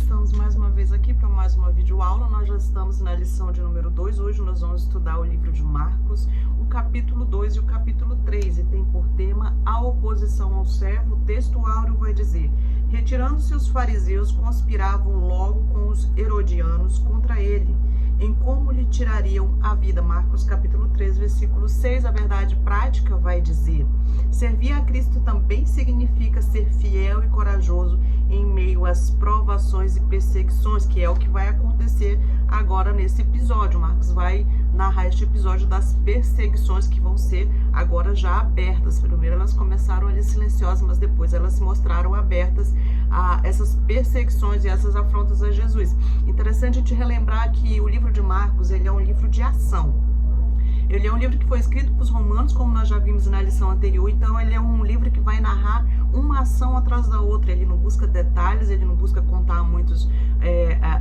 estamos mais uma vez aqui para mais uma videoaula. Nós já estamos na lição de número 2. Hoje nós vamos estudar o livro de Marcos, o capítulo 2 e o capítulo 3, e tem por tema a oposição ao servo. O texto áureo vai dizer: retirando-se os fariseus, conspiravam logo com os herodianos contra ele, em como lhe tirariam a vida. Marcos capítulo 3, versículo 6. A verdade prática vai dizer: servir a Cristo também significa ser fiel e corajoso em meio às provações e perseguições, que é o que vai acontecer agora nesse episódio. Marcos vai narrar este episódio das perseguições que vão ser agora já abertas. Primeiro elas começaram ali silenciosas, mas depois elas se mostraram abertas a essas perseguições e essas afrontas a Jesus. Interessante a gente relembrar que o livro de Marcos, ele é um livro de ação. Ele é um livro que foi escrito para os romanos, como nós já vimos na lição anterior. Então ele é um livro que vai narrar uma ação atrás da outra. Ele não busca detalhes, ele não busca contar muitos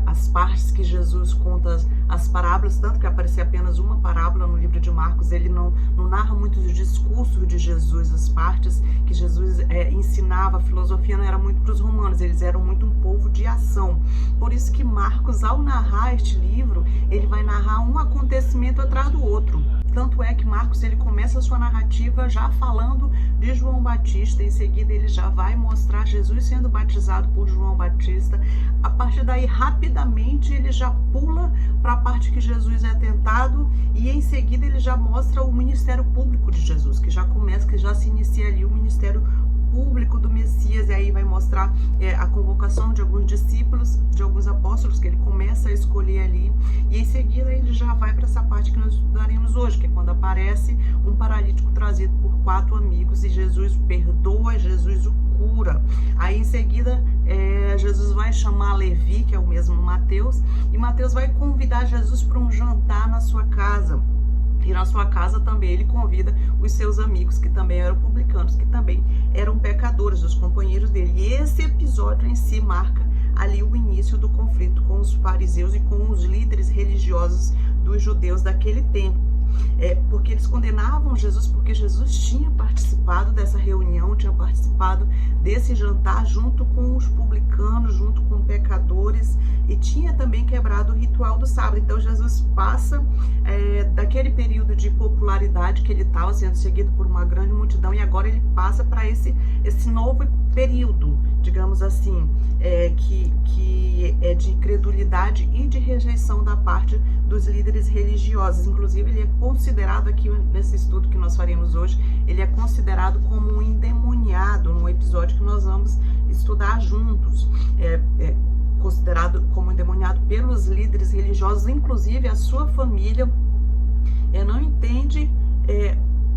as partes que Jesus conta, as parábolas, tanto que aparecia apenas uma parábola no livro de Marcos. Ele não narra muitos discursos de Jesus, as partes que Jesus ensinava. A filosofia não era muito para os romanos, eles eram muito um povo de ação. Por isso que Marcos, ao narrar este livro, ele vai narrar um acontecimento atrás do outro. Tanto é que Marcos, ele começa a sua narrativa já falando de João Batista. Em seguida ele já vai mostrar Jesus sendo batizado por João Batista. A partir daí, rapidamente, ele já pula para a parte que Jesus é tentado, e em seguida ele já mostra o ministério público de Jesus, que já começa, que já se inicia ali o ministério público do Messias. E aí vai mostrar a convocação de alguns discípulos, de alguns apóstolos, que ele começa a escolher ali. E em seguida ele já vai para essa parte que nós estudaremos hoje, que é quando aparece um paralítico trazido por 4 amigos e Jesus o perdoa, Jesus o cura. Aí em seguida Jesus vai chamar Levi, que é o mesmo Mateus, e Mateus vai convidar Jesus para um jantar na sua casa. E na sua casa também ele convida os seus amigos, que também eram publicanos, que também eram pecadores, os companheiros dele. E esse episódio em si marca ali o início do conflito com os fariseus e com os líderes religiosos dos judeus daquele tempo. Porque eles condenavam Jesus, porque Jesus tinha participado dessa reunião, tinha participado desse jantar junto com os publicanos, junto com pecadores, e tinha também quebrado o ritual do sábado. Então Jesus passa daquele período de popularidade que ele estava sendo seguido por uma grande multidão, e agora ele passa para esse novo período, digamos assim, que é de incredulidade e de rejeição da parte dos líderes religiosos. Inclusive ele é considerado aqui, nesse estudo que nós faremos hoje, ele é considerado como um endemoniado, num episódio que nós vamos estudar juntos. Considerado como endemoniado pelos líderes religiosos. Inclusive a sua família não entende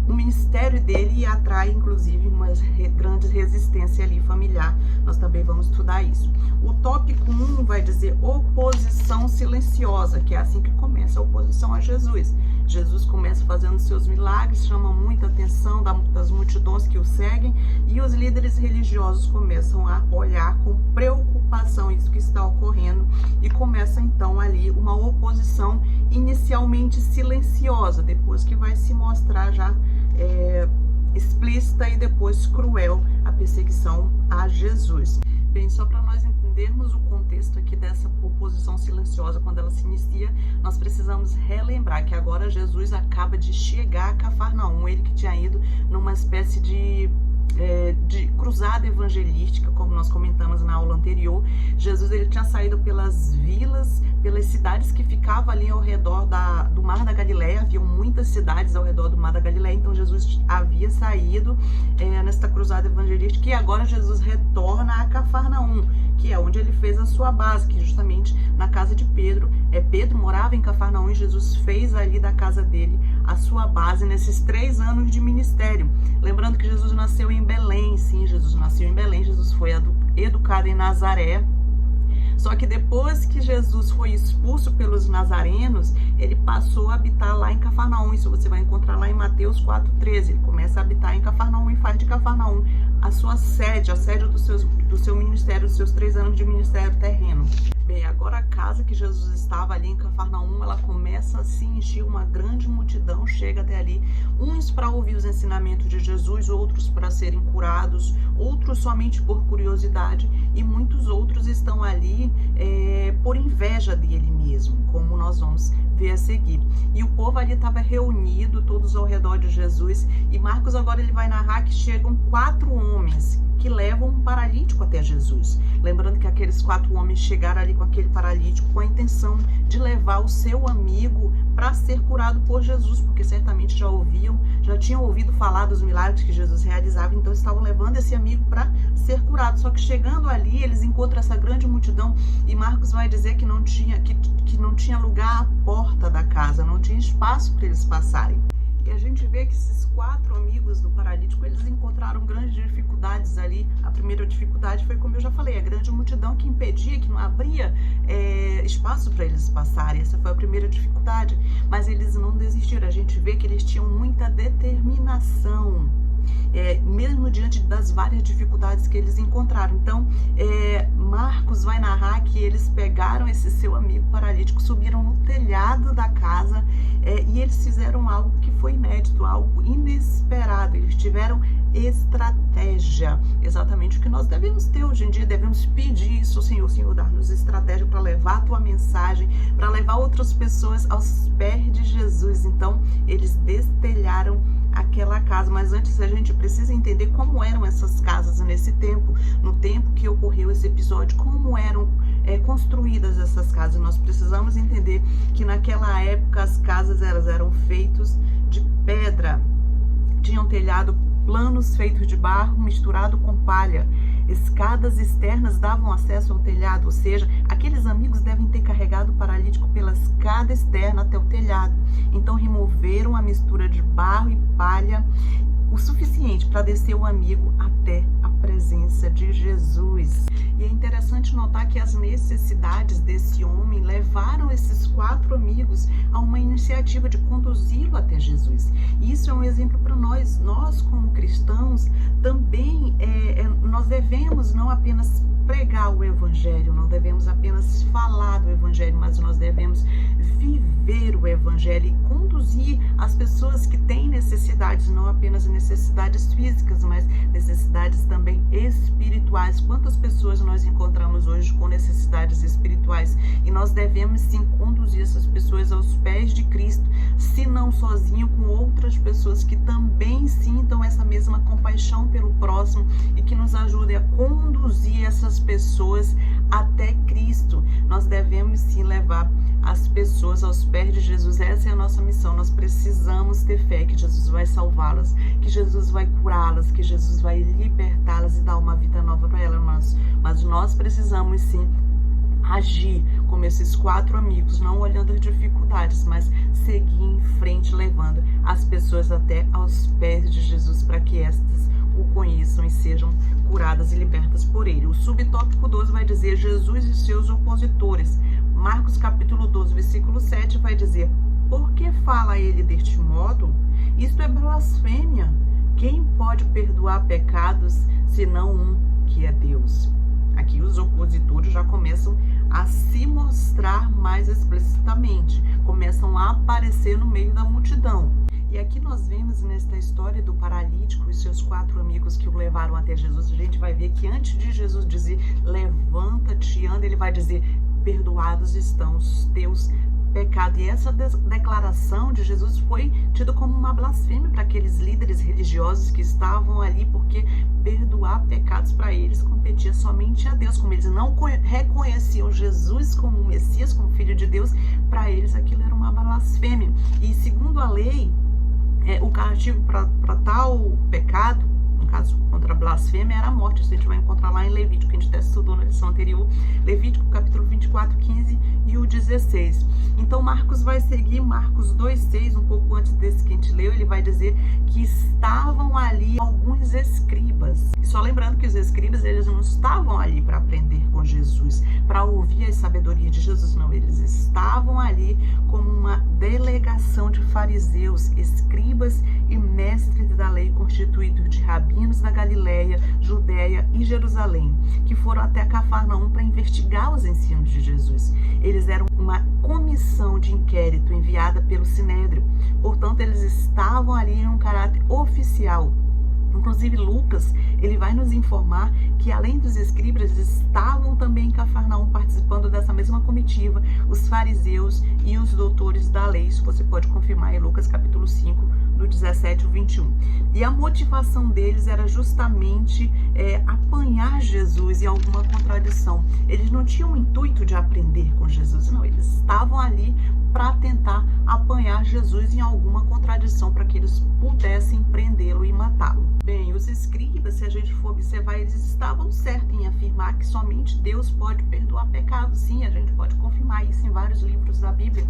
o ministério dele, e atrai inclusive uma grande resistência ali familiar. Nós também vamos estudar isso. O tópico 1 vai dizer oposição silenciosa, que é assim que começa a oposição a Jesus. Jesus começa fazendo seus milagres, chama muita atenção das multidões que o seguem, e os líderes religiosos começam a olhar com preocupação isso que está ocorrendo, e começa então ali uma oposição inicialmente silenciosa, depois que vai se mostrar já explícita e depois cruel a perseguição a Jesus. Bem, só para nós entendermos o contexto aqui dessa oposição silenciosa, quando ela se inicia, nós precisamos relembrar que agora Jesus acaba de chegar a Cafarnaum, ele que tinha ido numa espécie de cruzada evangelística, como nós comentamos na aula anterior. Jesus, ele tinha saído pelas vilas, pelas cidades que ficavam ali ao redor do Mar da Galileia. Havia muitas cidades ao redor do Mar da Galileia, então Jesus havia saído nesta cruzada evangelística, e agora Jesus retorna a Cafarnaum, que é onde ele fez a sua base, que justamente na casa de Pedro. Pedro morava em Cafarnaum, e Jesus fez ali da casa dele a sua base nesses 3 anos de ministério. Lembrando que Jesus nasceu em Belém. Sim, Jesus nasceu em Belém. Jesus foi educado em Nazaré. Só que depois que Jesus foi expulso pelos nazarenos, ele passou a habitar lá em Cafarnaum. Isso você vai encontrar lá em Mateus 4,13. Ele começa a habitar em Cafarnaum e faz de Cafarnaum a sua sede, a sede do seu ministério, dos seus 3 anos de ministério terreno. Bem, agora a casa que Jesus estava ali em Cafarnaum, ela começa a se encher, uma grande multidão chega até ali, uns para ouvir os ensinamentos de Jesus, outros para serem curados, outros somente por curiosidade, e muitos outros estão ali ali por inveja dele mesmo, como nós vamos ver a seguir. E o povo ali estava reunido, todos ao redor de Jesus, e Marcos agora ele vai narrar que chegam 4 homens que levam um paralítico até Jesus. Lembrando que aqueles 4 homens chegaram ali com aquele paralítico com a intenção de levar o seu amigo para ser curado por Jesus, porque certamente já tinham ouvido falar dos milagres que Jesus realizava, então estavam levando esse amigo para ser curado. Só que chegando ali, eles encontram essa grande multidão e Marcos vai dizer que não tinha lugar à porta da casa, não tinha espaço para eles passarem. E a gente vê que esses 4 amigos do paralítico, eles encontraram grandes dificuldades ali. A primeira dificuldade foi, como eu já falei, a grande multidão que impedia, que não abria espaço para eles passarem. Essa foi a primeira dificuldade. Mas eles não desistiram. A gente vê que eles tinham muita determinação, mesmo diante das várias dificuldades que eles encontraram. Então, Marcos vai narrar que eles pegaram esse seu amigo paralítico, subiram no telhado da casa e eles fizeram algo que foi inédito, algo inesperado. Eles tiveram estratégia, exatamente o que nós devemos ter hoje em dia. Devemos pedir isso, Senhor, dar-nos estratégia para levar a tua mensagem, para levar outras pessoas aos pés de Jesus. Então, eles destelharam aquela casa, mas antes a gente precisa entender como eram essas casas nesse tempo, no tempo que ocorreu esse episódio, como eram construídas essas casas. Nós precisamos entender que naquela época as casas eram feitas de pedra, tinham telhado planos feitos de barro misturado com palha. Escadas externas davam acesso ao telhado, ou seja, aqueles amigos devem ter carregado o paralítico pela escada externa até o telhado. Então removeram a mistura de barro e palha o suficiente para descer o amigo até a presença de Jesus. E é interessante notar que as necessidades desse homem levaram esses 4 amigos a uma iniciativa de conduzi-lo até Jesus. E isso é um exemplo para nós. Nós, como cristãos, também nós devemos não apenas pregar o evangelho, não devemos apenas falar do evangelho, mas nós devemos viver o evangelho e conduzir as pessoas que têm necessidades, não apenas necessidades físicas, mas necessidades também espirituais. Quantas pessoas nós encontramos hoje com necessidades espirituais? E nós devemos sim conduzir essas pessoas aos pés de Cristo, se não sozinho, com outras pessoas que também sintam essa mesma compaixão pelo próximo e que nos ajudem a conduzir essas pessoas até Cristo. Nós devemos sim levar as pessoas aos pés de Jesus. Essa é a nossa missão. Nós precisamos ter fé que Jesus vai salvá-las, que Jesus vai curá-las, que Jesus vai libertá-las e dar uma vida nova para elas. Mas nós precisamos sim agir como esses 4 amigos, não olhando as dificuldades, mas seguir em frente, levando as pessoas até aos pés de Jesus para que estas o conheçam e sejam curadas e libertas por ele. O subtópico 12 vai dizer Jesus e seus opositores. Marcos capítulo 12, versículo 7 vai dizer: por que fala ele deste modo? Isto é blasfêmia. Quem pode perdoar pecados senão um, que é Deus? Aqui os opositores já começam a se mostrar mais explicitamente, começam a aparecer no meio da multidão. E aqui nós vemos nesta história do paralítico e seus 4 amigos que o levaram até Jesus, a gente vai ver que antes de Jesus dizer levanta-te e anda, ele vai dizer perdoados estão os teus pecados. E essa declaração de Jesus foi tida como uma blasfêmia para aqueles líderes religiosos que estavam ali, porque perdoar pecados para eles competia somente a Deus. Como eles não reconheciam Jesus como Messias, como Filho de Deus, para eles aquilo era uma blasfêmia. E segundo a lei, o castigo para tal pecado, no caso contra a blasfêmia, era a morte. Isso a gente vai encontrar lá em Levítico, que a gente até estudou na lição anterior, Levítico capítulo 24, 15 e o 16. Então Marcos vai seguir Marcos 2,6, um pouco antes desse que a gente leu, ele vai dizer que estavam ali alguns escribas. E só lembrando que os escribas, eles não estavam ali para aprender com Jesus, para ouvir a sabedoria de Jesus, não. Eles estavam ali como uma delegação de fariseus, escribas e mestres da lei, constituídos de rabinos da Galileia, Judéia e Jerusalém, que foram até Cafarnaum para investigar os ensinos de Jesus. Eles eram uma comissão de inquérito enviada pelo Sinédrio, portanto eles estavam ali em um caráter oficial. Inclusive Lucas, ele vai nos informar que além dos escribas, estavam também em Cafarnaum participando dessa mesma comitiva, os fariseus e os doutores da lei. Isso você pode confirmar em Lucas capítulo 5, do 17 ao 21. E a motivação deles era justamente apanhar Jesus em alguma contradição. Eles não tinham o intuito de aprender com Jesus, não. Eles estavam ali para tentar apanhar Jesus em alguma contradição, para que eles pudessem prendê-lo e matá-lo. Bem, os escribas, se a gente for observar, eles estavam certos em afirmar que somente Deus pode perdoar pecados. Sim, a gente pode confirmar isso em vários livros da Bíblia,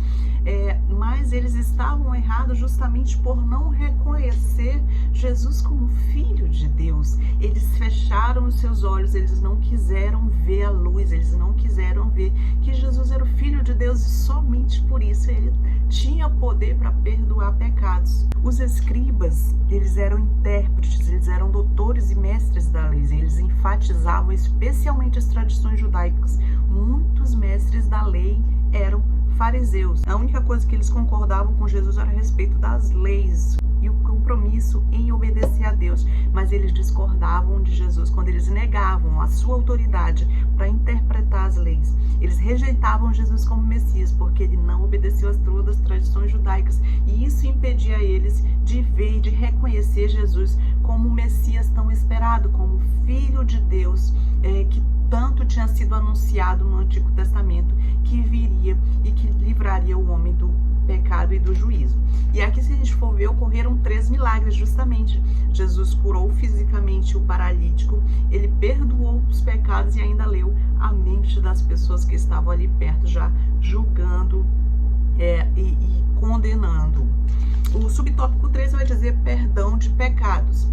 mas eles estavam errados justamente por não reconhecer Jesus como Filho de Deus. Eles fecharam os seus olhos, eles não quiseram ver a luz, eles não quiseram ver que Jesus era o Filho de Deus e somente por isso ele tinha poder para perdoar pecados. Os escribas, eles eram intérpretes, eles eram doutores e mestres da lei, eles enfatizavam especialmente as tradições judaicas. Muitos mestres da lei eram fariseus. A única coisa que eles concordavam com Jesus era a respeito das leis e o compromisso em obedecer a Deus, mas eles discordavam de Jesus quando eles negavam a sua autoridade para interpretar as leis. Eles rejeitavam Jesus como Messias porque ele não obedeceu às todas as tradições judaicas, e isso impedia eles de ver e de reconhecer Jesus como o Messias tão esperado, como Filho de Deus, que tanto tinha sido anunciado no Antigo Testamento, que viria e que livraria o homem do pecado e do juízo. E aqui, se a gente for ver, ocorreram 3 milagres justamente. Jesus curou fisicamente o paralítico, ele perdoou os pecados e ainda leu a mente das pessoas que estavam ali perto, já julgando e condenando. O subtópico 3 vai dizer perdão de pecados.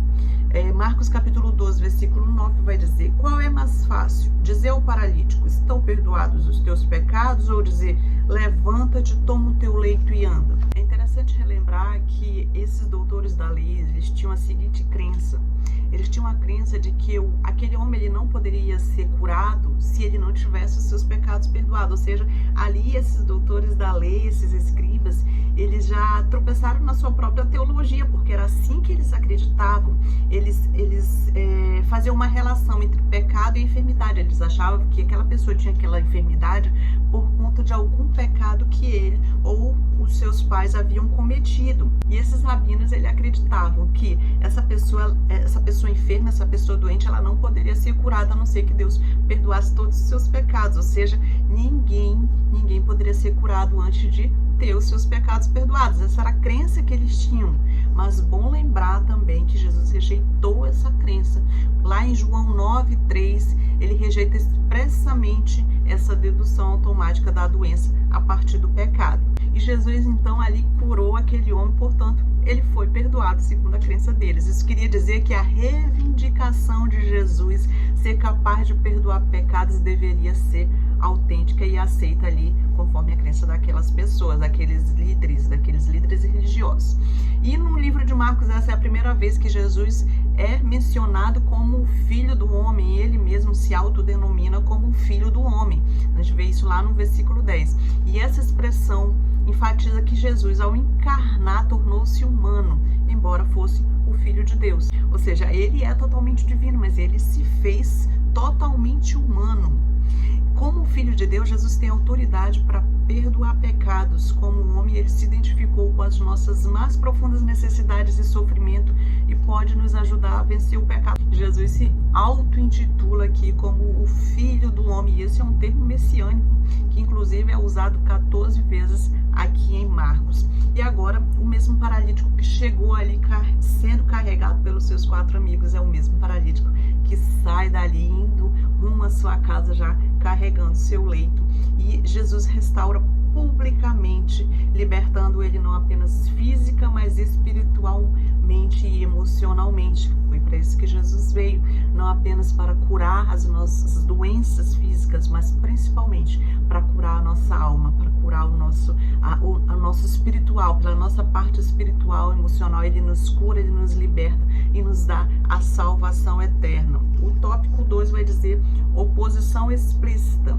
Marcos capítulo 12, versículo 9 vai dizer: qual é mais fácil? Dizer ao paralítico, estão perdoados os teus pecados? Ou dizer, levanta-te, toma o teu leito e anda? É interessante relembrar que esses doutores da lei, eles tinham a seguinte crença. Eles tinham a crença de que aquele homem ele não poderia ser curado se ele não tivesse os seus pecados perdoados. Ou seja, ali esses doutores da lei, esses escribas, eles já tropeçaram na sua própria teologia, porque era assim que eles acreditavam. Eles faziam uma relação entre pecado e enfermidade. Eles achavam que aquela pessoa tinha aquela enfermidade por conta de algum pecado que ele ou os seus pais haviam cometido. E esses rabinos, eles acreditavam que essa pessoa enferma, essa pessoa doente, ela não poderia ser curada a não ser que Deus perdoasse todos os seus pecados. Ou seja, ninguém poderia ser curado antes de ter os seus pecados perdoados. Essa era a crença que eles tinham. Mas bom lembrar também que Jesus rejeitou essa crença. Lá em João 9:3, ele rejeita expressamente essa dedução automática da doença a partir do pecado. E Jesus então ali curou aquele homem, portanto, ele foi perdoado segundo a crença deles. Isso queria dizer que a reivindicação de Jesus ser capaz de perdoar pecados deveria ser autêntica e aceita ali conforme a crença daquelas pessoas, daqueles líderes religiosos. E no livro de Marcos, essa é a primeira vez que Jesus é mencionado como o Filho do Homem. Ele mesmo se autodenomina como o Filho do Homem. A gente vê isso lá no versículo 10. E essa expressão enfatiza que Jesus, ao encarnar, tornou-se humano, embora fosse o Filho de Deus. Ou seja, ele é totalmente divino, mas ele se fez totalmente humano. Como Filho de Deus, Jesus tem autoridade para perdoar pecados. Como homem, ele se identificou com as nossas mais profundas necessidades e sofrimento e pode nos ajudar a vencer o pecado. Jesus se auto-intitula aqui como o Filho do Homem, e esse é um termo messiânico, que inclusive é usado 14 vezes aqui em Marcos. E agora, o mesmo paralítico que chegou ali sendo carregado pelos seus 4 amigos é o mesmo paralítico que sai dali indo rumo à sua casa já carregando seu leito. E Jesus restaura publicamente, libertando ele não apenas física, mas espiritualmente e emocionalmente. Foi para isso que Jesus veio, não apenas para curar as nossas doenças físicas, mas principalmente para curar a nossa alma, para curar o nosso espiritual, pela nossa parte espiritual, emocional. Ele nos cura, ele nos liberta e nos dá a salvação eterna. O tópico 2 vai dizer oposição explícita.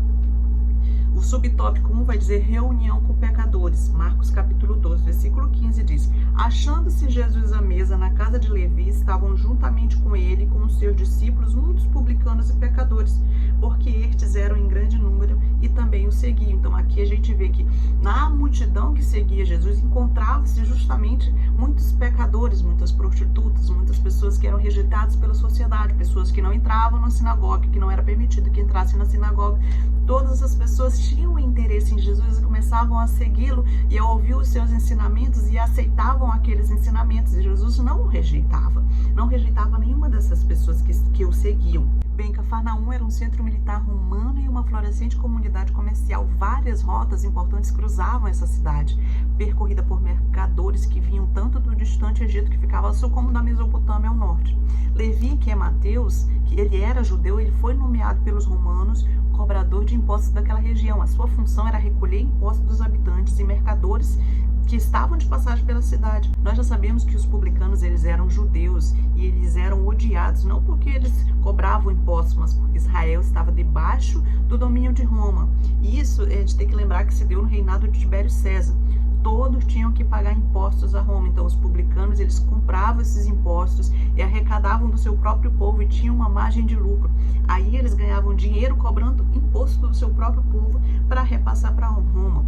O subtópico 1 vai dizer reunião com pecadores. Marcos capítulo 12, versículo 15 diz: achando-se Jesus à mesa na casa de Levi, estavam juntamente com ele e com os seus discípulos muitos publicanos e pecadores, porque estes eram em grande número e também o seguiam. Então aqui a gente vê que na multidão que seguia Jesus encontrava-se justamente muitos pecadores, muitas prostitutas, muitas pessoas que eram rejeitadas pela sociedade, pessoas que não entravam na sinagoga, que não era permitido que entrassem na sinagoga. Todas as pessoas tinham interesse em Jesus e começavam a segui-lo e a ouvir os seus ensinamentos e aceitavam aqueles ensinamentos. E Jesus não o rejeitava, não rejeitava nenhuma dessas pessoas que o seguiam. Bem, Cafarnaum era um centro militar romano e uma florescente comunidade comercial. Várias rotas importantes cruzavam essa cidade, percorrida por mercadores que vinham tanto do distante Egito, que ficava ao sul, como da Mesopotâmia ao norte. Levi, que é Mateus, que ele era judeu, ele foi nomeado pelos romanos cobrador de impostos daquela região. A sua função era recolher impostos dos habitantes e mercadores que estavam de passagem pela cidade. Nós já sabemos que os publicanos, eles eram judeus e eles eram odiados, não porque eles cobravam impostos, mas porque Israel estava debaixo do domínio de Roma. E isso a gente tem que lembrar que se deu no reinado de Tibério César. Todos tinham que pagar impostos a Roma. Então os publicanos, eles compravam esses impostos e arrecadavam do seu próprio povo e tinham uma margem de lucro. Aí eles ganhavam dinheiro cobrando imposto do seu próprio povo para repassar para Roma.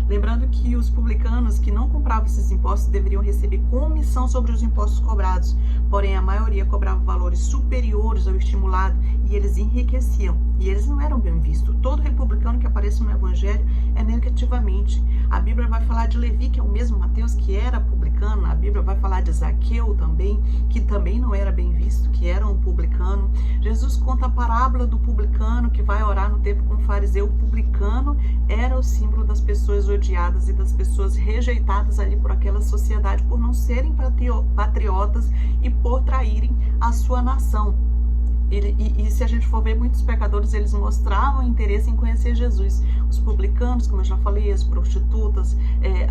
Lembrando que os publicanos que não compravam esses impostos deveriam receber comissão sobre os impostos cobrados, porém a maioria cobrava valores superiores ao estimulado e eles enriqueciam, e eles não eram bem vistos. Todo republicano que aparece no Evangelho é negativamente. A Bíblia vai falar de Levi, que é o mesmo Mateus, que era publicano. A Bíblia vai falar de Zaqueu também, que também não era bem visto, que era um publicano. Jesus conta a parábola do publicano que vai orar no templo com o fariseu. O publicano era o símbolo das pessoas odiadas e das pessoas rejeitadas ali por aquela sociedade, por não serem patriotas e por traírem a sua nação. E se a gente for ver, muitos pecadores, eles mostravam interesse em conhecer Jesus. Os publicanos, como eu já falei, as prostitutas,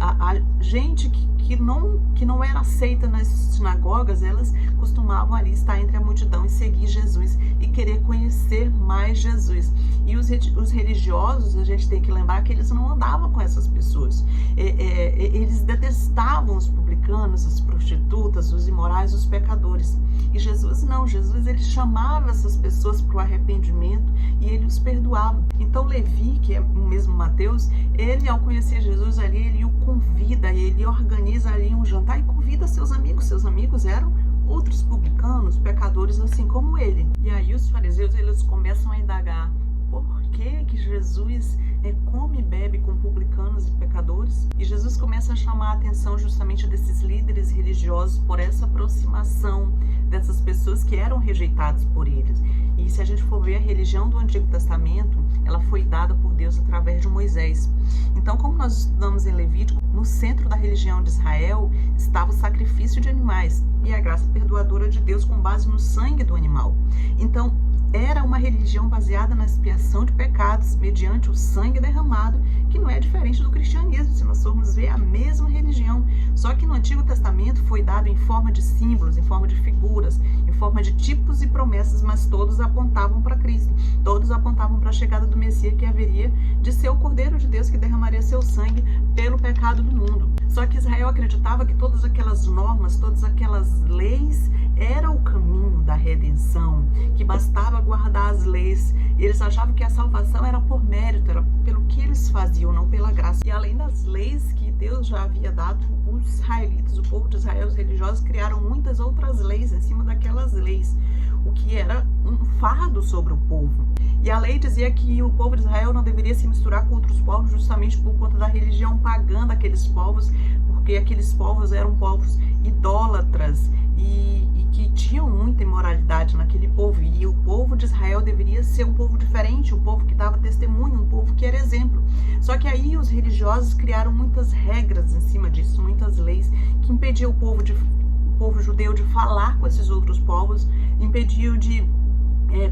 a gente que não era aceita nas sinagogas, elas costumavam ali estar entre a multidão e seguir Jesus e querer conhecer mais Jesus. E os religiosos, a gente tem que lembrar que eles não andavam com essas pessoas. Eles detestavam os publicanos, as prostitutas, os imorais, os pecadores. E Jesus não, Jesus ele chamava essas pessoas para o arrependimento e ele os perdoava. Então Levi, que é o mesmo Mateus, ele ao conhecer Jesus ali, ele o convida, ele organiza ali um jantar e convida seus amigos. Seus amigos eram outros publicanos, pecadores assim como ele. E aí os fariseus, eles começam a indagar: por que Jesus come e bebe com publicanos e pecadores? E Jesus começa a chamar a atenção justamente desses líderes religiosos por essa aproximação dessas pessoas que eram rejeitadas por eles. E se a gente for ver, a religião do Antigo Testamento, ela foi dada por Deus através de Moisés. Então, como nós estudamos em Levítico, no centro da religião de Israel estava o sacrifício de animais e a graça perdoadora de Deus com base no sangue do animal. Então, era uma religião baseada na expiação de pecados mediante o sangue derramado, que não é diferente do cristianismo, se nós formos ver a mesma religião. Só que no Antigo Testamento foi dado em forma de símbolos, em forma de figuras, em forma de tipos e promessas, mas todos apontavam para Cristo. Todos apontavam para a chegada do Messias, que haveria de ser o Cordeiro de Deus que derramaria seu sangue pelo pecado do mundo. Só que Israel acreditava que todas aquelas normas, todas aquelas leis era o caminho da redenção, que bastava guardar as leis. Eles achavam que a salvação era por mérito, era pelo que eles faziam, não pela graça. E além das leis que Deus já havia dado, os israelitas, o povo de Israel, os religiosos, criaram muitas outras leis em cima daquelas leis, o que era um fardo sobre o povo. E a lei dizia que o povo de Israel não deveria se misturar com outros povos justamente por conta da religião pagã daqueles povos, porque aqueles povos eram povos idólatras e que tinham muita imoralidade naquele povo. E o povo de Israel deveria ser um povo diferente, um povo que dava testemunho, um povo que era exemplo. Só que aí os religiosos criaram muitas regras em cima disso, muitas leis que impediam o povo judeu de falar com esses outros povos, impediam de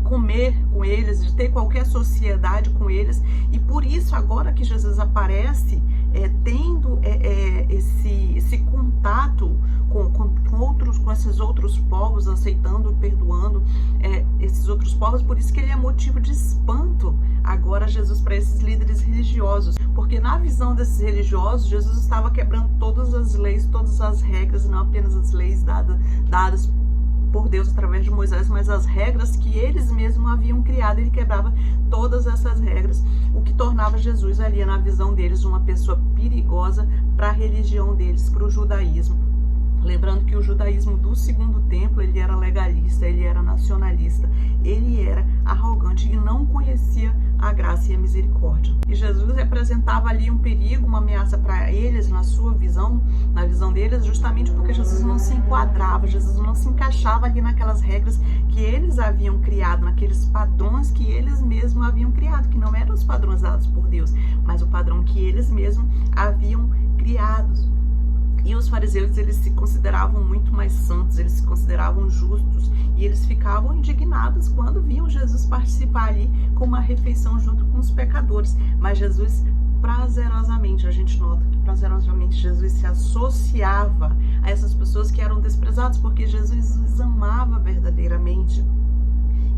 comer com eles, de ter qualquer sociedade com eles. E por isso, agora que Jesus aparece, tendo esse contato com esses outros povos, aceitando, perdoando esses outros povos, por isso que ele é motivo de espanto agora, Jesus, para esses líderes religiosos, porque na visão desses religiosos, Jesus estava quebrando todas as leis, todas as regras, não apenas as leis dadas por Deus através de Moisés, mas as regras que eles mesmos haviam criado. Ele quebrava todas essas regras, o que tornava Jesus ali, na visão deles, uma pessoa perigosa para a religião deles, para o judaísmo. Lembrando que o judaísmo do segundo templo, ele era legalista, ele era nacionalista, ele era arrogante e não conhecia a graça e a misericórdia. E Jesus representava ali um perigo, uma ameaça para eles, na sua visão, na visão deles, justamente porque Jesus não se enquadrava, Jesus não se encaixava ali naquelas regras que eles haviam criado, naqueles padrões que eles mesmos haviam criado, que não eram os padrões dados por Deus, mas o padrão que eles mesmos haviam criado. E os fariseus, eles se consideravam muito mais santos, eles se consideravam justos, e eles ficavam indignados quando viam Jesus participar ali com uma refeição junto com os pecadores. Mas Jesus, prazerosamente, a gente nota que prazerosamente Jesus se associava a essas pessoas que eram desprezadas, porque Jesus os amava verdadeiramente.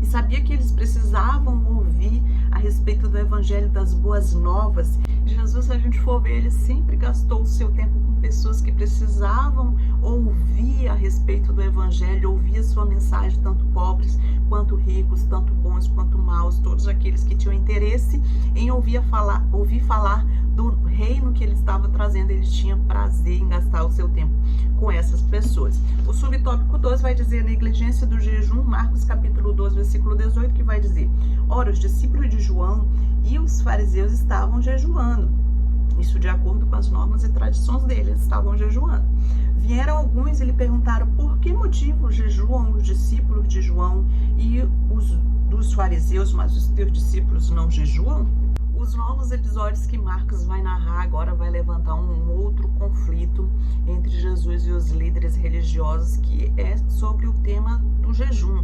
E sabia que eles precisavam ouvir a respeito do evangelho, das boas novas. Jesus, se a gente for ver, ele sempre gastou o seu tempo com pessoas que precisavam ouvir a respeito do evangelho, ouvir a sua mensagem, tanto pobres quanto ricos, tanto bons quanto maus, todos aqueles que tinham interesse em ouvir falar do reino que ele estava trazendo. Ele tinha prazer em gastar o seu tempo com essas pessoas. O subtópico 2 vai dizer a negligência do jejum, Marcos capítulo 12, versículo 18, que vai dizer: ora, os discípulos de João e os fariseus estavam jejuando. Isso de acordo com as normas e tradições deles, estavam jejuando. Vieram alguns e lhe perguntaram: por que motivo jejuam os discípulos de João e os dos fariseus, mas os teus discípulos não jejuam? Os novos episódios que Marcos vai narrar agora vai levantar um outro conflito entre Jesus e os líderes religiosos, que é sobre o tema do jejum.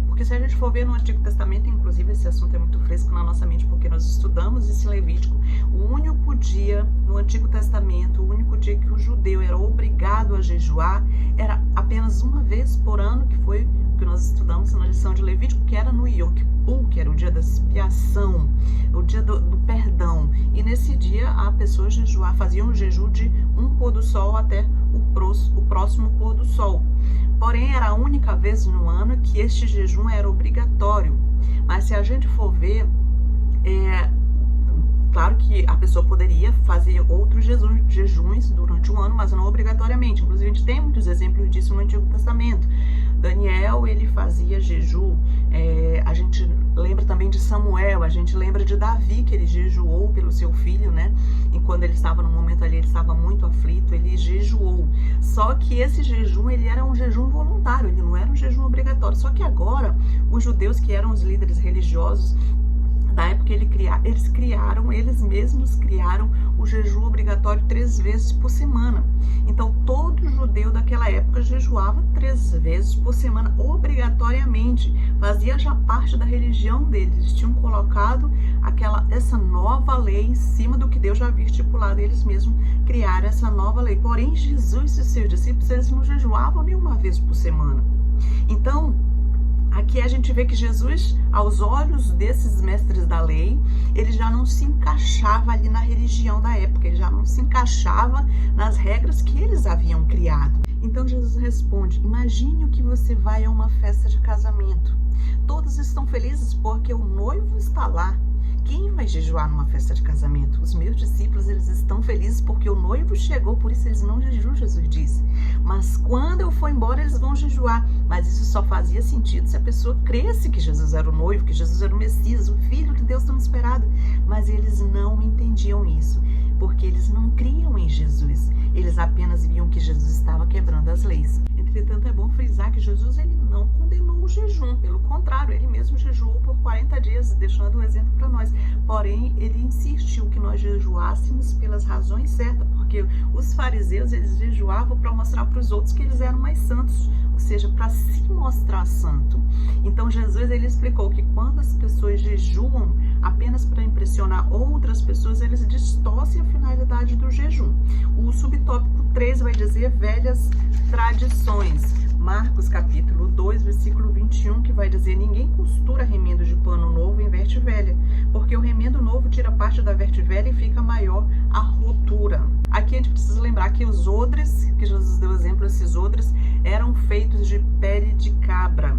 Porque se a gente for ver no Antigo Testamento, inclusive esse assunto é muito fresco na nossa mente, porque nós estudamos isso em Levítico, o único dia no Antigo Testamento, o único dia que o judeu era obrigado a jejuar, era apenas uma vez por ano, que foi o que nós estudamos na lição de Levítico, que era no Yom Kippur, que era o dia da expiação, o dia do perdão. E nesse dia a pessoa fazia um jejum de um pôr do sol até o próximo pôr do sol. Porém, era a única vez no ano que este jejum era obrigatório. Mas se a gente for ver, claro que a pessoa poderia fazer outros jejuns durante o ano, mas não obrigatoriamente. Inclusive, a gente tem muitos exemplos disso no Antigo Testamento. Daniel, ele fazia jejum. A gente lembra também de Samuel, a gente lembra de Davi, que ele jejuou pelo seu filho, né? E quando ele estava no momento ali, ele estava muito aflito, ele jejuou. Só que esse jejum, ele era um jejum voluntário, ele não era um jejum obrigatório. Só que agora, os judeus, que eram os líderes religiosos da época, eles mesmos criaram o jejum obrigatório 3 vezes por semana. Então, todo judeu daquela época jejuava 3 vezes por semana, obrigatoriamente. Fazia já parte da religião deles. Eles tinham colocado essa nova lei em cima do que Deus já havia estipulado. Eles mesmos criaram essa nova lei. Porém, Jesus e seus discípulos, eles não jejuavam nenhuma vez por semana. Então, aqui a gente vê que Jesus, aos olhos desses mestres da lei, ele já não se encaixava ali na religião da época, ele já não se encaixava nas regras que eles haviam criado. Então Jesus responde: imagine que você vai a uma festa de casamento. Todos estão felizes porque o noivo está lá. Quem vai jejuar numa festa de casamento? Os meus discípulos, eles estão felizes porque o noivo chegou, por isso eles não jejuam, Jesus disse. Mas quando eu for embora, eles vão jejuar. Mas isso só fazia sentido se a pessoa cresce que Jesus era o noivo, que Jesus era o Messias, o Filho de Deus tão esperado. Mas eles não entendiam isso, porque eles não criam em Jesus. Eles apenas viam que Jesus estava quebrando as leis. Entre Entretanto, é bom frisar que Jesus ele não condenou o jejum, pelo contrário, ele mesmo jejuou por 40 dias, deixando um exemplo para nós. Porém, ele insistiu que nós jejuássemos pelas razões certas, porque os fariseus eles jejuavam para mostrar para os outros que eles eram mais santos, ou seja, para se mostrar santo. Então, Jesus ele explicou que quando as pessoas jejuam apenas para impressionar outras pessoas, eles distorcem a finalidade do jejum. O subtópico 3 vai dizer velhas tradições. Marcos capítulo 2, versículo 21, que vai dizer: ninguém costura remendo de pano novo em veste velha, porque o remendo novo tira parte da veste velha e fica maior a rotura. Aqui a gente precisa lembrar que os odres, que Jesus deu exemplo, esses odres eram feitos de pele de cabra,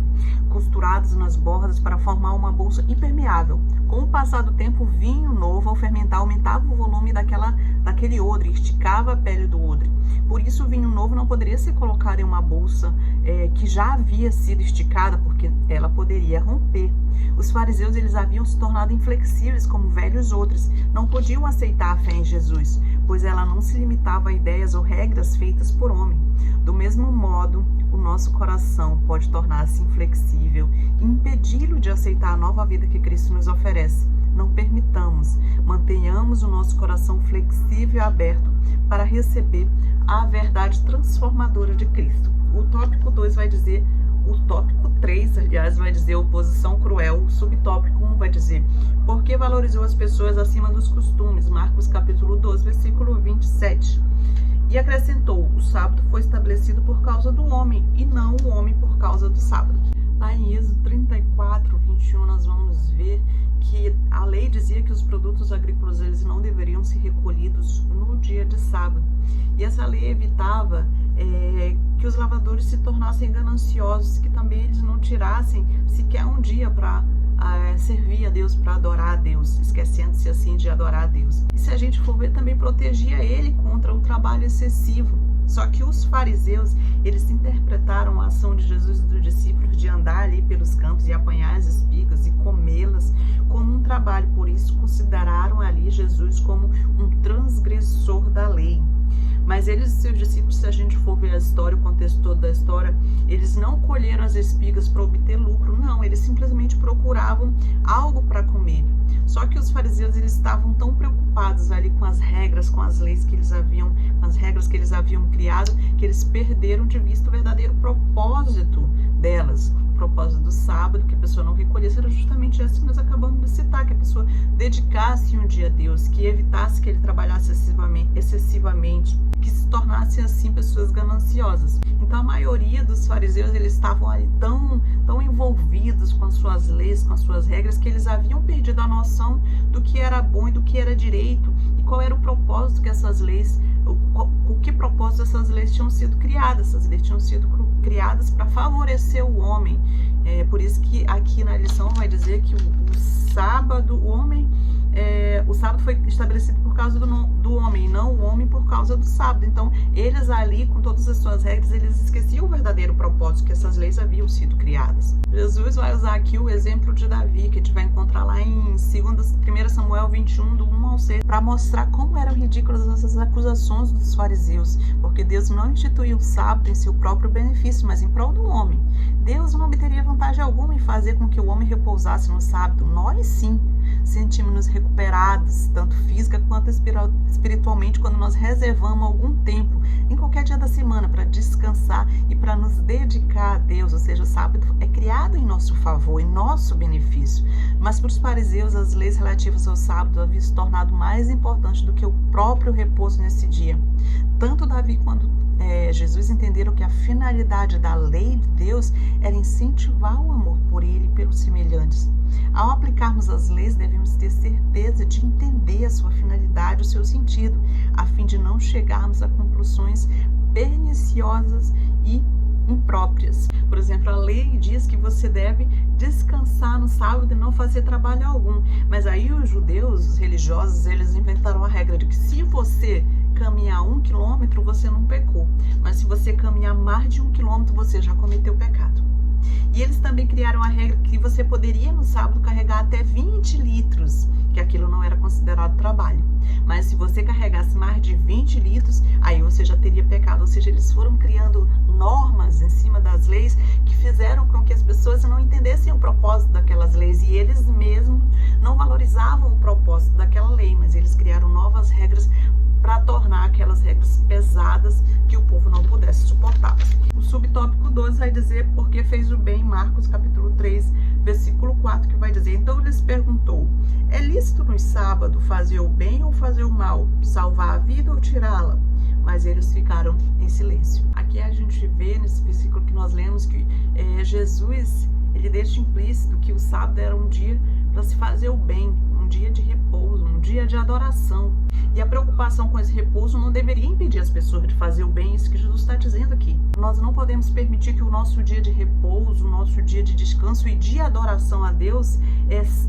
costurados nas bordas para formar uma bolsa impermeável. Com o passar do tempo, o vinho novo, ao fermentar, aumentava o volume daquele odre, esticava a pele do odre. Por isso, o vinho novo não poderia ser colocado em uma bolsa que já havia sido esticada, porque ela poderia romper. Os fariseus eles haviam se tornado inflexíveis como velhos odres, não podiam aceitar a fé em Jesus, pois ela não se limitava a ideias ou regras feitas por homem. Do mesmo modo, o nosso coração pode tornar-se inflexível e impedi-lo de aceitar a nova vida que Cristo nos oferece. Não permitamos, mantenhamos o nosso coração flexível e aberto para receber a verdade transformadora de Cristo. O tópico 2 vai dizer, o tópico 3, aliás, vai dizer oposição cruel. O subtópico 1 vai dizer, porque valorizou as pessoas acima dos costumes. Marcos capítulo 12, versículo 27. E acrescentou, o sábado foi estabelecido por causa do homem, e não o homem por causa do sábado. Lá em Êxodo 34, 21, nós vamos ver que a lei dizia que os produtos agrícolas eles não deveriam ser recolhidos no dia de sábado. E essa lei evitava que os lavradores se tornassem gananciosos, que também eles não tirassem sequer um dia para servir a Deus, para adorar a Deus, esquecendo-se assim de adorar a Deus. E se a gente for ver, também protegia ele contra o trabalho excessivo. Só que os fariseus, eles interpretaram a ação de Jesus e dos discípulos de andar ali pelos campos e apanhar as espigas e comê-las como um trabalho. Por isso, consideraram ali Jesus como um transgressor da lei. Mas eles e seus discípulos, se a gente for ver a história, o contexto todo da história, eles não colheram as espigas para obter lucro, não, eles simplesmente procuravam algo para comer. Só que os fariseus, eles estavam tão preocupados ali com as regras, com as leis que eles haviam, com as regras que eles haviam criado, que eles perderam de vista o verdadeiro propósito delas. O propósito do sábado, que a pessoa não recolhesse, era justamente esse que nós acabamos de citar, que a pessoa dedicasse um dia a Deus, que evitasse que ele trabalhasse excessivamente, que se tornassem assim pessoas gananciosas. Então a maioria dos fariseus, eles estavam ali tão envolvidos com as suas leis, com as suas regras, que eles haviam perdido a noção do que era bom e do que era direito, e qual era o propósito que essas leis, o que propósito essas leis tinham sido criadas. Essas leis tinham sido criadas para favorecer o homem. Por isso que aqui na lição vai dizer que o sábado foi estabelecido por causa do homem, e não o homem por causa do sábado. Então, eles ali, com todas as suas regras, eles esqueciam o verdadeiro propósito que essas leis haviam sido criadas. Jesus vai usar aqui o exemplo de Davi, que a gente vai encontrar lá em 1 Samuel 21, do 1 ao 6, para mostrar como eram ridículas essas acusações dos fariseus, porque Deus não instituiu o sábado em seu próprio benefício, mas em prol do homem. Deus não obteria vantagem alguma em fazer com que o homem repousasse no sábado. Nós sim sentimos-nos recuperados, tanto física quanto espiritualmente, quando nós reservamos algum tempo em qualquer dia da semana para descansar e para nos dedicar a Deus. Ou seja, o sábado é criado em nosso favor, em nosso benefício. Mas para os fariseus, as leis relativas ao sábado haviam se tornado mais importantes do que o próprio repouso nesse dia. Tanto Davi quanto Jesus entenderam que a finalidade da lei de Deus era incentivar o amor por ele e pelos semelhantes. Ao aplicarmos as leis, devemos ter certeza de entender a sua finalidade, o seu sentido, a fim de não chegarmos a conclusões perniciosas e impróprias. Por exemplo, a lei diz que você deve descansar no sábado e não fazer trabalho algum. Mas aí os judeus, os religiosos, eles inventaram a regra de que se você caminhar 1 quilômetro, você não pecou. Mas se você caminhar mais de 1 quilômetro, você já cometeu pecado. E eles também criaram a regra que você poderia no sábado carregar até 20 litros, que aquilo não era considerado trabalho. Mas se você carregasse mais de 20 litros, aí você já teria pecado. Ou seja, eles foram criando normas em cima das leis que fizeram com que as pessoas não entendessem o propósito daquelas leis. E eles mesmos não valorizavam o propósito daquela lei, mas eles criaram novas regras para tornar aquelas regras pesadas que o povo não pudesse suportar. O subtópico 12 vai dizer porque fez o bem, Marcos capítulo 3, versículo 4, que vai dizer: então lhes perguntou, é lícito no sábado fazer o bem ou fazer o mal, salvar a vida ou tirá-la? Mas eles ficaram em silêncio. Aqui a gente vê nesse versículo que nós lemos que Jesus, ele deixa implícito que o sábado era um dia para se fazer o bem, um dia de repouso, um dia de adoração. E a preocupação com esse repouso não deveria impedir as pessoas de fazer o bem, isso que Jesus está dizendo aqui. Nós não podemos permitir que o nosso dia de repouso, o nosso dia de descanso e de adoração a Deus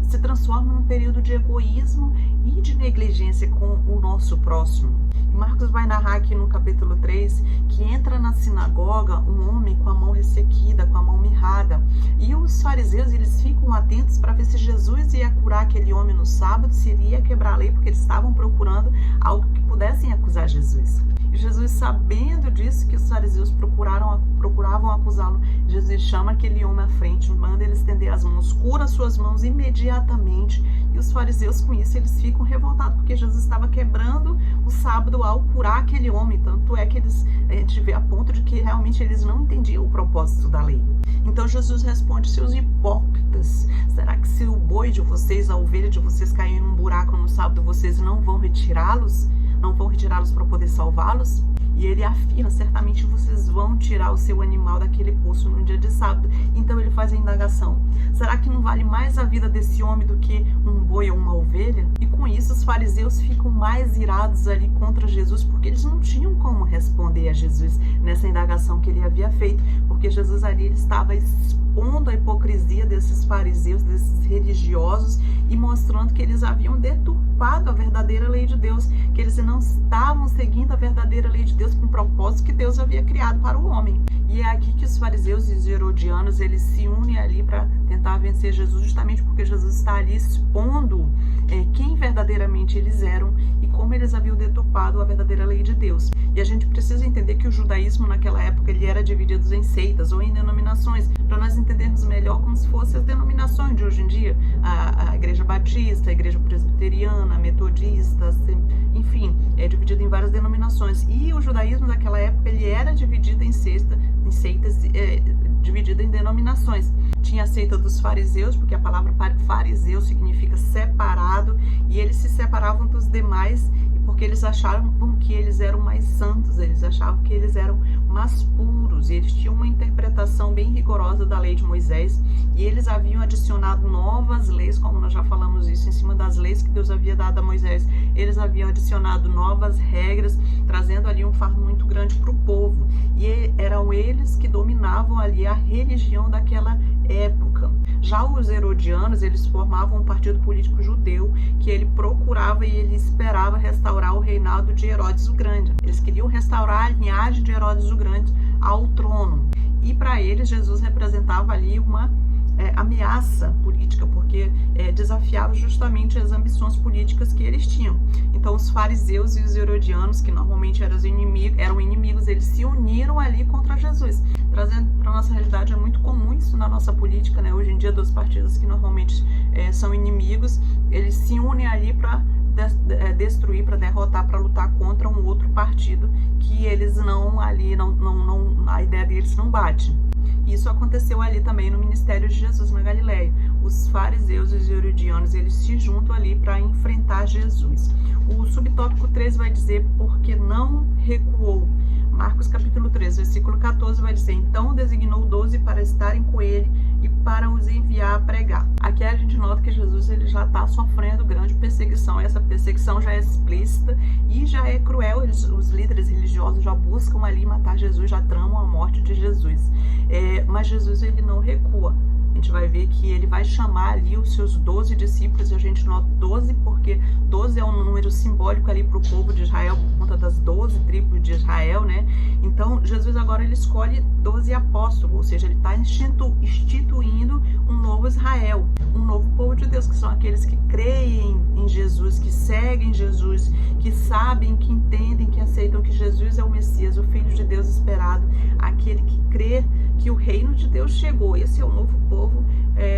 se transforme num período de egoísmo e de negligência com o nosso próximo. E Marcos vai narrar aqui no capítulo 3 que entra na sinagoga um homem com a mão ressequida, com a mão mirrada. E os fariseus, eles ficam atentos para ver se Jesus ia curar aquele homem no sábado, se ele ia quebrar a lei, porque eles estavam procurando algo que pudessem acusar Jesus. E Jesus, sabendo disso, que os fariseus procuravam acusá-lo, Jesus chama aquele homem à frente, manda ele estender as mãos, cura suas mãos imediatamente. E os fariseus, com isso, eles ficam revoltados, porque Jesus estava quebrando o sábado ao curar aquele homem. Tanto é que a gente vê a ponto de que realmente eles não entendiam o propósito da lei. Então Jesus responde: seus hipócritas, será que se o boi de vocês, a ovelha de vocês cair num buraco no sábado, vocês não vão retirá-los? Não vão retirá-los para poder salvá-los? E ele afirma: certamente vocês vão tirar o seu animal daquele poço no dia de sábado. Então ele faz a indagação: será que não vale mais a vida desse homem do que um boi ou uma ovelha? E com isso os fariseus ficam mais irados ali contra Jesus, porque eles não tinham como responder a Jesus nessa indagação que ele havia feito, porque Jesus ali ele estava expondo a hipocrisia desses fariseus, desses religiosos, e mostrando que eles haviam deturpado a verdadeira lei de Deus, que eles não estavam seguindo a verdadeira lei de Deus com o propósito que Deus havia criado para o homem. E é aqui que os fariseus e os herodianos, eles se unem ali para tentar vencer Jesus, justamente porque Jesus está ali expondo quem verdadeiramente eles eram e como eles haviam deturpado a verdadeira lei de Deus. E a gente precisa entender que o judaísmo naquela época ele era dividido em seitas ou em denominações, para nós entendermos melhor como se fossem as denominações de hoje em dia, a igreja batista, a igreja presbiteriana, a metodista, enfim, é dividido em várias denominações. E o judaísmo daquela época ele era dividido em seitas, dividido em denominações. Tinha a seita dos fariseus, porque a palavra fariseu significa separado, e eles se separavam dos demais porque eles achavam que eles eram mais santos, eles achavam que eles eram mais puros, e eles tinham uma interpretação bem rigorosa da lei de Moisés, e eles haviam adicionado novas leis, como nós já falamos isso, em cima das leis que Deus havia dado a Moisés. Eles haviam adicionado novas regras, trazendo ali um fardo muito grande para o povo, e eram eles que dominavam ali a religião daquela época. Já os herodianos, eles formavam um partido político judeu que ele procurava e ele esperava restaurar o reinado de Herodes o Grande. Eles queriam restaurar a linhagem de Herodes o Grande ao trono. E para eles, Jesus representava ali uma ameaça política, porque desafiava justamente as ambições políticas que eles tinham. Então os fariseus e os herodianos, que normalmente eram inimigos, eles se uniram ali contra Jesus. Trazendo para a nossa realidade, é muito comum isso na nossa política, né? Hoje em dia, dois partidos que normalmente são inimigos, eles se unem ali para destruir, para derrotar, para lutar contra um outro partido que eles a ideia deles não bate. Isso aconteceu ali também no ministério de Jesus na Galileia. Os fariseus e os herodianos, eles se juntam ali para enfrentar Jesus. O subtópico 3 vai dizer: porque não recuou. Marcos capítulo 3, versículo 14 vai dizer: então designou 12 para estarem com ele e para os enviar a pregar. Aqui a gente nota que Jesus ele já está sofrendo grande perseguição. Essa perseguição já é explícita e já é cruel. Os líderes religiosos já buscam ali matar Jesus, já tramam a morte de Jesus. Mas Jesus ele não recua. A gente vai ver que ele vai chamar ali os seus 12 discípulos, e a gente nota 12 porque 12 12 é um número simbólico ali para o povo de Israel, por conta das 12 tribos de Israel, né? Então, Jesus agora ele escolhe 12 apóstolos, ou seja, ele está instituindo um novo Israel, um novo povo de Deus, que são aqueles que creem em Jesus, que seguem Jesus, que sabem, que entendem, que aceitam que Jesus é o Messias, o Filho de Deus esperado, aquele que crê que o reino de Deus chegou. Esse é o novo povo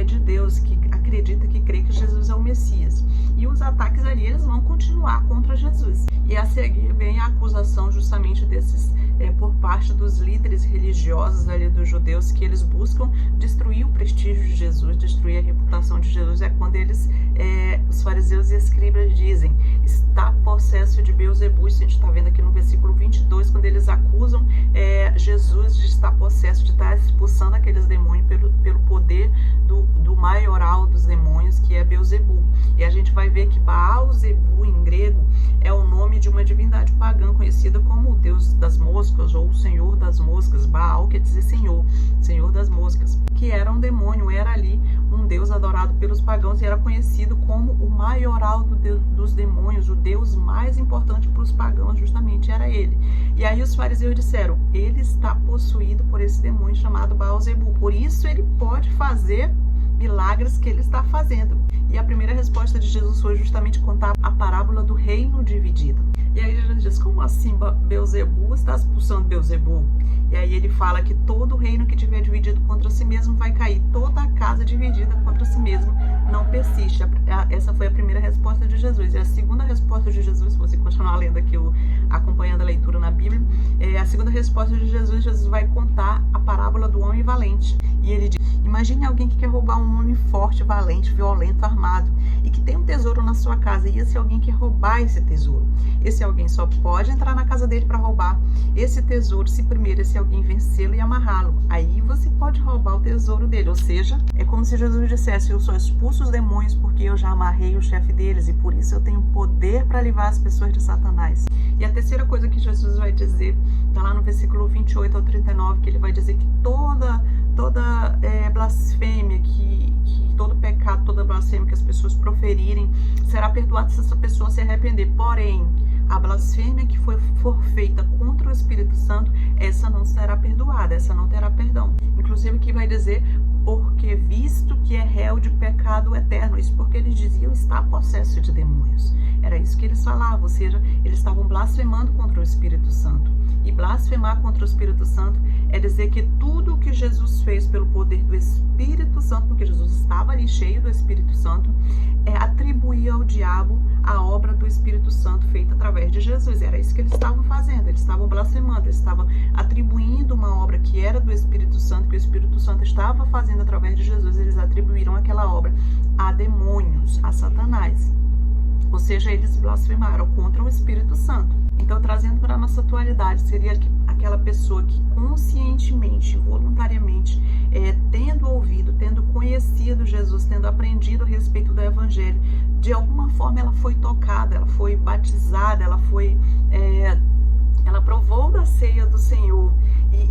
de Deus, que acredita, que crê que Jesus é o Messias. E os ataques ali, eles vão continuar contra Jesus. E a seguir vem a acusação justamente desses, por parte dos líderes religiosos ali dos judeus, que eles buscam destruir o prestígio de Jesus, destruir a reputação de Jesus. É quando eles, os fariseus e escribas dizem, está possesso de Beelzebul. Isso a gente está vendo aqui no versículo 22, quando eles acusam Jesus de estar possesso, de estar expulsando aqueles demônios pelo poder do maioral dos demônios, que é Beelzebul. E a gente vai ver que Baal-Zebu, em grego, é o nome de uma divindade pagã conhecida como o Deus das moscas, ou o Senhor das moscas. Baal quer dizer Senhor, Senhor das moscas, que era um demônio, era ali um Deus adorado pelos pagãos e era conhecido como o maioral dos demônios, o Deus mais importante para os pagãos, justamente era ele. E aí os fariseus disseram, ele está possuído por esse demônio chamado Baal-Zebu, por isso ele pode fazer milagres que ele está fazendo. E a primeira resposta de Jesus foi justamente contar a parábola do reino dividido. E aí Jesus diz, como assim Beelzebul está expulsando Beelzebul? E aí ele fala que todo reino que tiver dividido contra si mesmo vai cair, toda a casa dividida contra si mesmo não persiste. Essa foi a primeira resposta de Jesus. E a segunda resposta de Jesus, se você continuar lendo aqui, acompanhando a leitura na Bíblia, a segunda resposta de Jesus, Jesus vai contar a parábola do homem valente. E ele diz, imagine alguém que quer roubar um homem forte, valente, violento, armado, e que tem um tesouro na sua casa, e esse alguém quer roubar esse tesouro. Esse alguém só pode entrar na casa dele para roubar esse tesouro se primeiro esse alguém vencê-lo e amarrá-lo. Aí você pode roubar o tesouro dele. Ou seja, é como se Jesus dissesse, eu só expulso os demônios porque eu já amarrei o chefe deles e por isso eu tenho poder para livrar as pessoas de Satanás. E a terceira coisa que Jesus vai dizer, está lá no versículo 28 ao 39, que ele vai dizer que toda blasfêmia, que todo pecado, toda blasfêmia que as pessoas proferirem será perdoada se essa pessoa se arrepender. Porém, a blasfêmia que for feita contra o Espírito Santo, essa não será perdoada, essa não terá perdão. Inclusive que vai dizer, porque visto que é réu de pecado eterno. Isso porque eles diziam está possesso de demônios. Era isso que eles falavam, ou seja, eles estavam blasfemando contra o Espírito Santo. E blasfemar contra o Espírito Santo é dizer que tudo o que Jesus fez pelo poder do Espírito Santo, porque Jesus estava ali cheio do Espírito Santo, atribuir ao diabo a obra do Espírito Santo feita através de Jesus. Era isso que eles estavam fazendo, eles estavam blasfemando, eles estavam atribuindo uma obra que era do Espírito Santo, que o Espírito Santo estava fazendo através de Jesus, eles atribuíram aquela obra a demônios, a Satanás. Ou seja, eles blasfemaram contra o Espírito Santo. Então, trazendo para a nossa atualidade, seria aquela pessoa que conscientemente, voluntariamente, tendo ouvido, tendo conhecido Jesus, tendo aprendido a respeito do Evangelho, de alguma forma ela foi tocada, ela foi batizada, ela provou da ceia do Senhor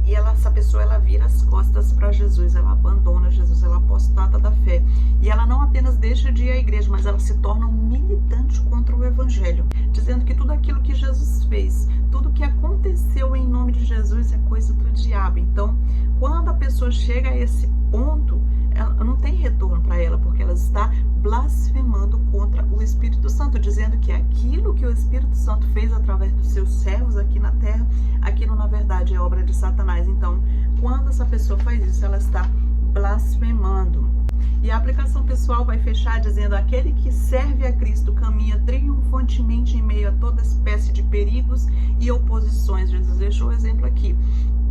e essa pessoa ela vira as costas para Jesus, ela abandona Jesus, ela apostata da fé e ela não apenas deixa de ir à igreja, mas ela se torna um militante contra o Evangelho, dizendo que tudo aquilo que Jesus fez, tudo que aconteceu em nome de Jesus é coisa do diabo. Então, quando a pessoa chega a esse ponto, ela não tem retorno para ela, porque ela está blasfemando contra o Espírito Santo, dizendo que aquilo que o Espírito Santo fez através dos seus servos aqui na terra, aquilo na verdade é obra de Satanás. Então, quando essa pessoa faz isso, ela está blasfemando. E a aplicação pessoal vai fechar dizendo, aquele que serve a Cristo caminha triunfantemente em meio a toda espécie de perigos e oposições. Jesus deixou o exemplo aqui.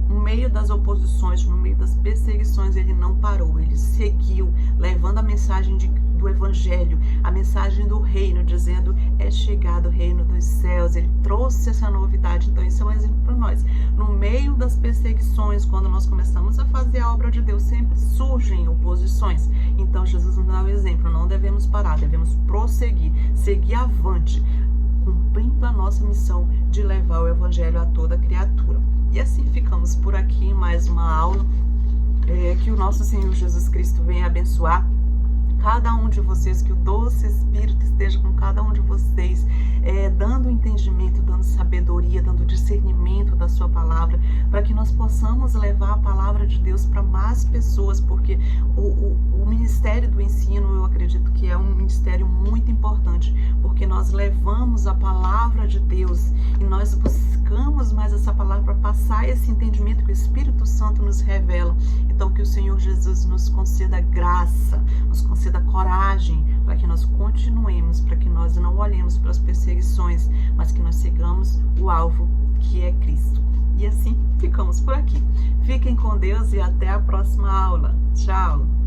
No meio das oposições, no meio das perseguições, ele não parou, ele seguiu, levando a mensagem do Evangelho, a mensagem do reino, dizendo, é chegado o reino dos céus. Ele trouxe essa novidade. Então, isso é um exemplo para nós. No meio das perseguições, quando nós começamos a fazer a obra de Deus, sempre surgem oposições. Então, Jesus nos dá o exemplo, não devemos parar, devemos prosseguir, seguir avante, cumprindo a nossa missão de levar o Evangelho a toda criatura. E assim ficamos por aqui em mais uma aula. Que o nosso Senhor Jesus Cristo venha abençoar cada um de vocês, que o doce Espírito esteja com cada um de vocês, dando entendimento, dando sabedoria, dando discernimento da sua palavra, para que nós possamos levar a palavra de Deus para mais pessoas, porque o ministério do ensino, eu acredito que é um ministério muito importante, porque nós levamos a palavra de Deus e nós buscamos mais essa palavra para passar esse entendimento que o Espírito Santo nos revela. Então, que o Senhor Jesus nos conceda graça, nos conceda coragem, para que nós continuemos, para que nós não olhemos para as perseguições, mas que nós sigamos o alvo, que é Cristo. E assim ficamos por aqui. Fiquem com Deus e até a próxima aula. Tchau!